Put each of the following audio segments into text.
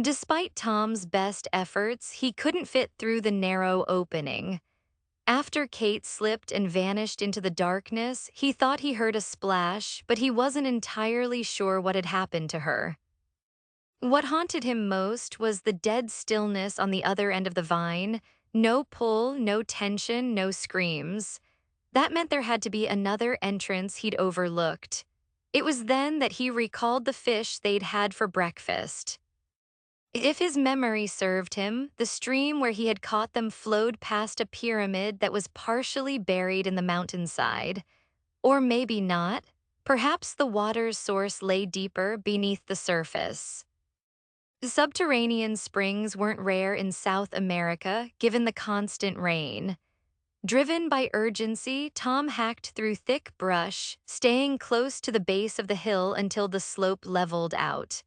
Despite Tom's best efforts, he couldn't fit through the narrow opening. After Kate slipped and vanished into the darkness, he thought he heard a splash, but he wasn't entirely sure what had happened to her. What haunted him most was the dead stillness on the other end of the vine. No pull, no tension, no screams. That meant there had to be another entrance he'd overlooked. It was then that he recalled the fish they'd had for breakfast. If his memory served him, the stream where he had caught them flowed past a pyramid that was partially buried in the mountainside. Or maybe not. Perhaps the water's source lay deeper beneath the surface. Subterranean springs weren't rare in South America, given the constant rain. Driven by urgency, Tom hacked through thick brush, staying close to the base of the hill until the slope leveled out.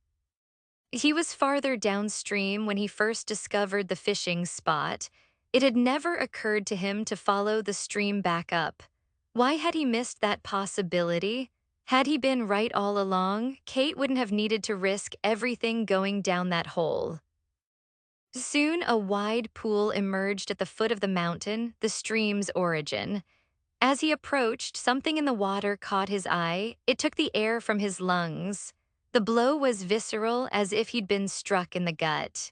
He was farther downstream when he first discovered the fishing spot. It had never occurred to him to follow the stream back up. Why had he missed that possibility? Had he been right all along, Kate wouldn't have needed to risk everything going down that hole. Soon, a wide pool emerged at the foot of the mountain, the stream's origin. As he approached, something in the water caught his eye. It took the air from his lungs. The blow was visceral, as if he'd been struck in the gut.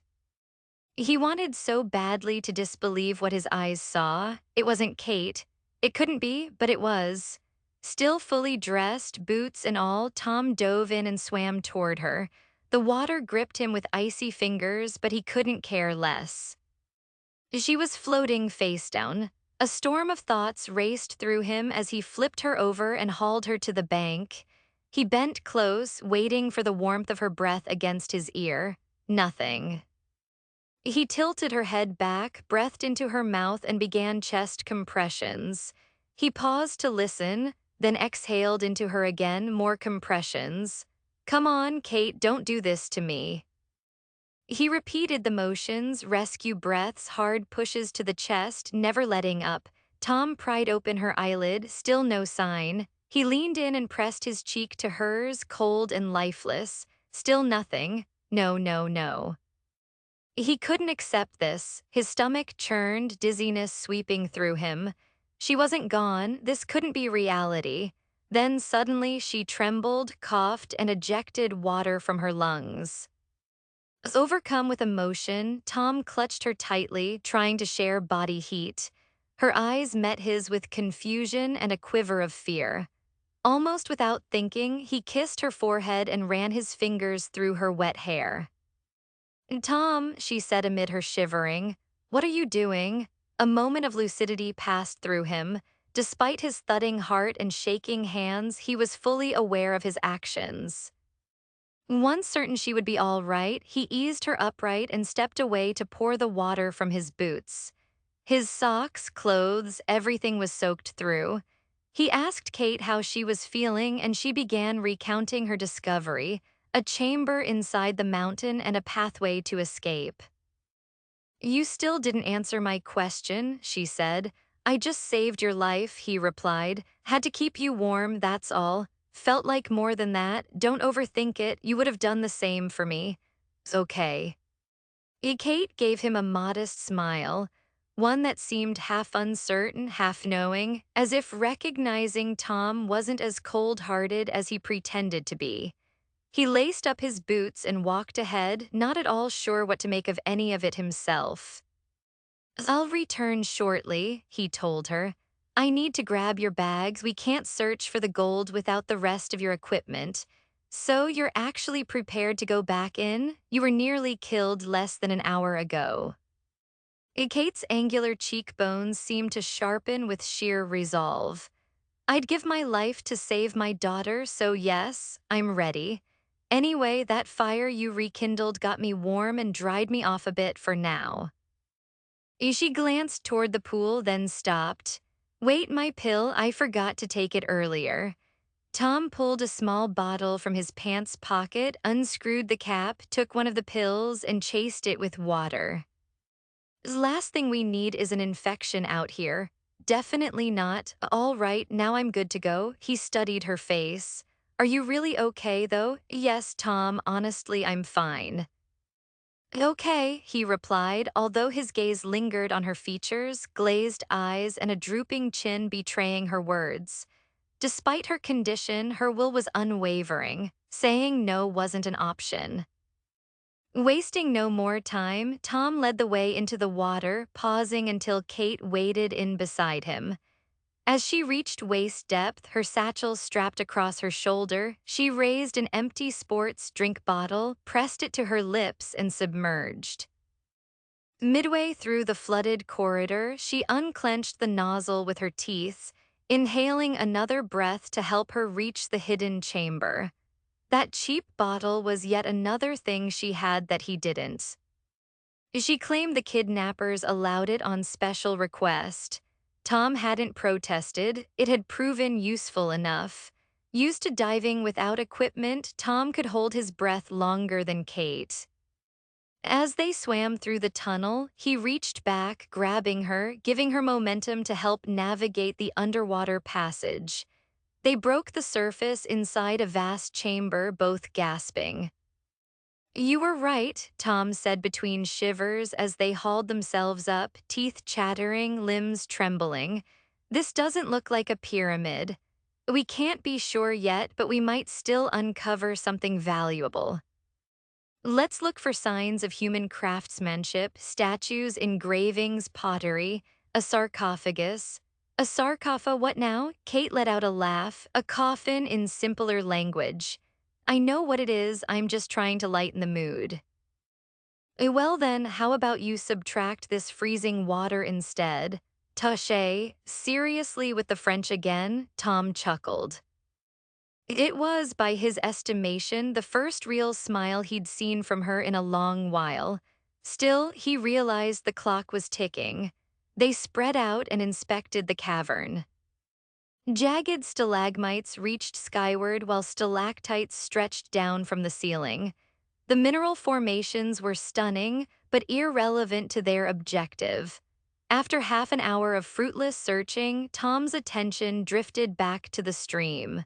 He wanted so badly to disbelieve what his eyes saw. It wasn't Kate. It couldn't be, but it was. Still fully dressed, boots and all, Tom dove in and swam toward her. The water gripped him with icy fingers, but he couldn't care less. She was floating face down. A storm of thoughts raced through him as he flipped her over and hauled her to the bank. He bent close, waiting for the warmth of her breath against his ear. Nothing. He tilted her head back, breathed into her mouth, and began chest compressions. He paused to listen, then exhaled into her again, more compressions. "Come on, Kate, don't do this to me." He repeated the motions, rescue breaths, hard pushes to the chest, never letting up. Tom pried open her eyelid, still no sign. He leaned in and pressed his cheek to hers, cold and lifeless. Still nothing. No, no, no. He couldn't accept this. His stomach churned, dizziness sweeping through him. She wasn't gone. This couldn't be reality. Then suddenly she trembled, coughed, and ejected water from her lungs. Overcome with emotion, Tom clutched her tightly, trying to share body heat. Her eyes met his with confusion and a quiver of fear. Almost without thinking, he kissed her forehead and ran his fingers through her wet hair. "Tom," she said amid her shivering, "what are you doing?" A moment of lucidity passed through him. Despite his thudding heart and shaking hands, he was fully aware of his actions. Once certain she would be all right, he eased her upright and stepped away to pour the water from his boots. His socks, clothes, everything was soaked through. He asked Kate how she was feeling, and she began recounting her discovery, a chamber inside the mountain and a pathway to escape. "You still didn't answer my question," she said. "I just saved your life," he replied. "Had to keep you warm, that's all. Felt like more than that. Don't overthink it. You would have done the same for me." "It's okay." Kate gave him a modest smile, one that seemed half uncertain, half knowing, as if recognizing Tom wasn't as cold-hearted as he pretended to be. He laced up his boots and walked ahead, not at all sure what to make of any of it himself. "I'll return shortly," he told her. "I need to grab your bags. We can't search for the gold without the rest of your equipment." "So you're actually prepared to go back in? You were nearly killed less than an hour ago." Kate's angular cheekbones seemed to sharpen with sheer resolve. "I'd give my life to save my daughter, so yes, I'm ready. Anyway, that fire you rekindled got me warm and dried me off a bit for now." She glanced toward the pool, then stopped. "Wait, my pill, I forgot to take it earlier." Tom pulled a small bottle from his pants pocket, unscrewed the cap, took one of the pills, and chased it with water. "Last thing we need is an infection out here." "Definitely not. All right, now I'm good to go." He studied her face. "Are you really okay, though?" "Yes, Tom, honestly, I'm fine." Okay, he replied, although his gaze lingered on her features, glazed eyes, and a drooping chin betraying her words. Despite her condition, her will was unwavering. Saying no wasn't an option. Wasting no more time, Tom led the way into the water, pausing until Kate waded in beside him. As she reached waist depth, her satchel strapped across her shoulder, she raised an empty sports drink bottle, pressed it to her lips, and submerged. Midway through the flooded corridor, she unclenched the nozzle with her teeth, inhaling another breath to help her reach the hidden chamber. That cheap bottle was yet another thing she had that he didn't. She claimed the kidnappers allowed it on special request. Tom hadn't protested, it had proven useful enough. Used to diving without equipment, Tom could hold his breath longer than Kate. As they swam through the tunnel, he reached back, grabbing her, giving her momentum to help navigate the underwater passage. They broke the surface inside a vast chamber, both gasping. You were right, Tom said between shivers as they hauled themselves up, teeth chattering, limbs trembling. This doesn't look like a pyramid. We can't be sure yet, but we might still uncover something valuable. Let's look for signs of human craftsmanship, statues, engravings, pottery, a sarcophagus. A sarcopha, what now? Kate let out a laugh, a coffin in simpler language. I know what it is, I'm just trying to lighten the mood. Well then, how about you subtract this freezing water instead? Taché, seriously with the French again? Tom chuckled. It was, by his estimation, the first real smile he'd seen from her in a long while. Still, he realized the clock was ticking. They spread out and inspected the cavern. Jagged stalagmites reached skyward while stalactites stretched down from the ceiling. The mineral formations were stunning, but irrelevant to their objective. After half an hour of fruitless searching, Tom's attention drifted back to the stream.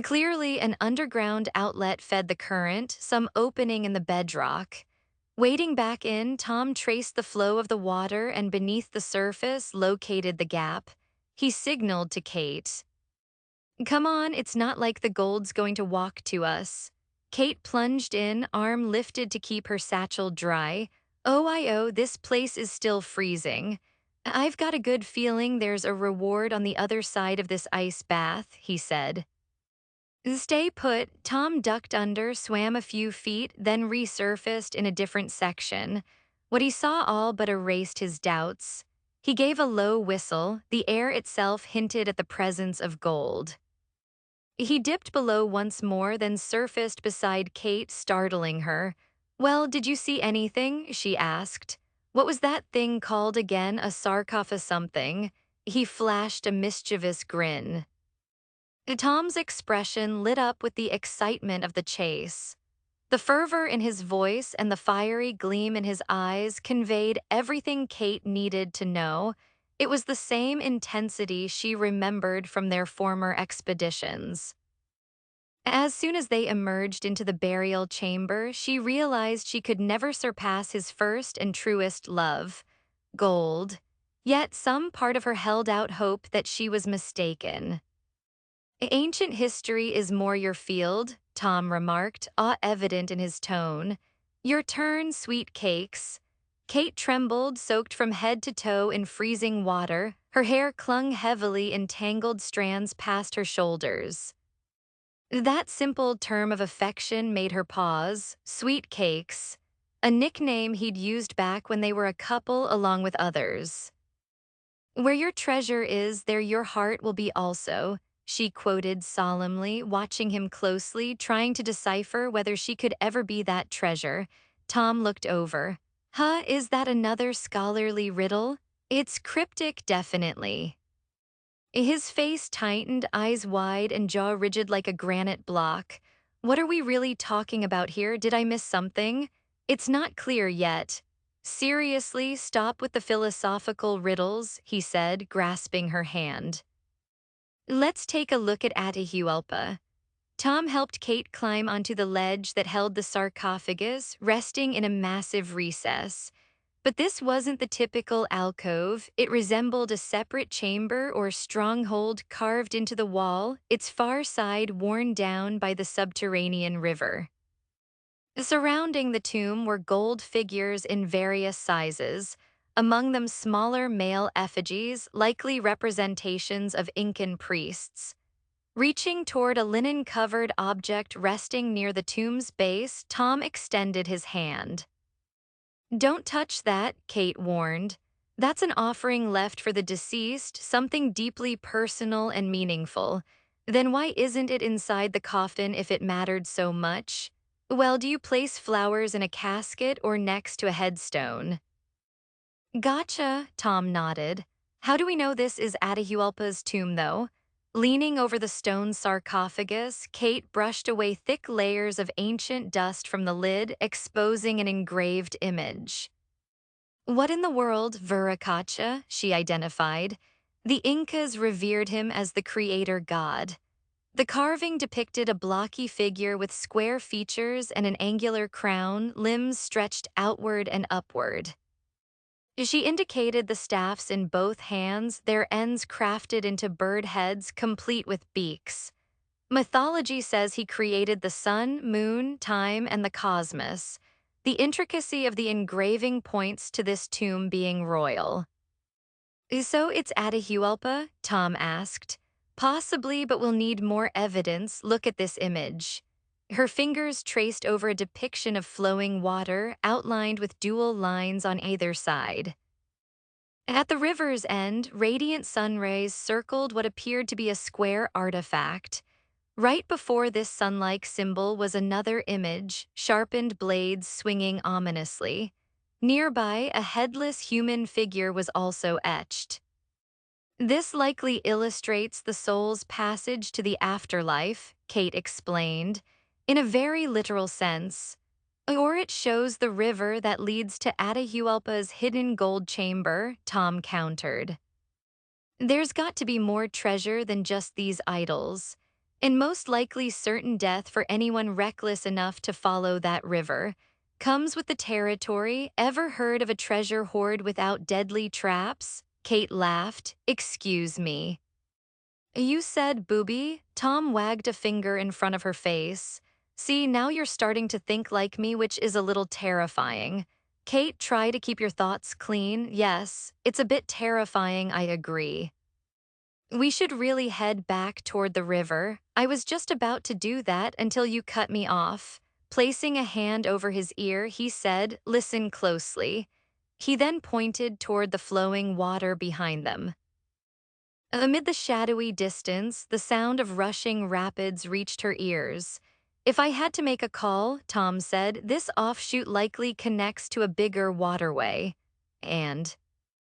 Clearly, an underground outlet fed the current, some opening in the bedrock. Wading back in, Tom traced the flow of the water and beneath the surface located the gap. He signaled to Kate. Come on, it's not like the gold's going to walk to us. Kate plunged in, arm lifted to keep her satchel dry. Oh, this place is still freezing. I've got a good feeling there's a reward on the other side of this ice bath, he said. Stay put, Tom ducked under, swam a few feet, then resurfaced in a different section. What he saw all but erased his doubts. He gave a low whistle, the air itself hinted at the presence of gold. He dipped below once more, then surfaced beside Kate, startling her. Well, did you see anything? She asked. What was that thing called again, a sarcophagus something? He flashed a mischievous grin. Tom's expression lit up with the excitement of the chase. The fervor in his voice and the fiery gleam in his eyes conveyed everything Kate needed to know. It was the same intensity she remembered from their former expeditions. As soon as they emerged into the burial chamber, she realized she could never surpass his first and truest love, gold. Yet some part of her held out hope that she was mistaken. Ancient history is more your field, Tom remarked, awe evident in his tone. Your turn, sweet cakes. Kate trembled, soaked from head to toe in freezing water. Her hair clung heavily in tangled strands past her shoulders. That simple term of affection made her pause, sweet cakes, a nickname he'd used back when they were a couple along with others. Where your treasure is, there your heart will be also, she quoted solemnly, watching him closely, trying to decipher whether she could ever be that treasure. Tom looked over. Huh, is that another scholarly riddle? It's cryptic, definitely. His face tightened, eyes wide and jaw rigid like a granite block. What are we really talking about here? Did I miss something? It's not clear yet. Seriously, stop with the philosophical riddles, he said, grasping her hand. Let's take a look at Atahualpa. Tom helped Kate climb onto the ledge that held the sarcophagus, resting in a massive recess. But this wasn't the typical alcove. It resembled a separate chamber or stronghold carved into the wall, its far side worn down by the subterranean river. Surrounding the tomb were gold figures in various sizes, among them smaller male effigies, likely representations of Incan priests. Reaching toward a linen-covered object resting near the tomb's base, Tom extended his hand. "Don't touch that," Kate warned. "That's an offering left for the deceased, something deeply personal and meaningful. Then why isn't it inside the coffin if it mattered so much? Well, do you place flowers in a casket or next to a headstone?" "Gotcha," Tom nodded. "How do we know this is Atahualpa's tomb, though?" Leaning over the stone sarcophagus, Kate brushed away thick layers of ancient dust from the lid, exposing an engraved image. "What in the world, Viracocha?" she identified. The Incas revered him as the creator god. The carving depicted a blocky figure with square features and an angular crown, limbs stretched outward and upward. She indicated the staffs in both hands, their ends crafted into bird heads complete with beaks. Mythology says he created the sun, moon, time, and the cosmos. The intricacy of the engraving points to this tomb being royal. "So it's Atahualpa?" Tom asked. "Possibly, but we'll need more evidence. Look at this image." Her fingers traced over a depiction of flowing water, outlined with dual lines on either side. At the river's end, radiant sun rays circled what appeared to be a square artifact. Right before this sun-like symbol was another image, sharpened blades swinging ominously. Nearby, a headless human figure was also etched. "This likely illustrates the soul's passage to the afterlife," Kate explained, "in a very literal sense. Or it shows the river that leads to Atahualpa's hidden gold chamber," Tom countered. "There's got to be more treasure than just these idols. And most likely certain death for anyone reckless enough to follow that river. Comes with the territory. Ever heard of a treasure hoard without deadly traps?" Kate laughed. "Excuse me." "You said booby?" Tom wagged a finger in front of her face. "See, now you're starting to think like me, which is a little terrifying." "Kate, try to keep your thoughts clean." "Yes, it's a bit terrifying, I agree." "We should really head back toward the river." "I was just about to do that until you cut me off." Placing a hand over his ear, he said, "Listen closely." He then pointed toward the flowing water behind them. Amid the shadowy distance, the sound of rushing rapids reached her ears. "If I had to make a call," Tom said, "this offshoot likely connects to a bigger waterway." And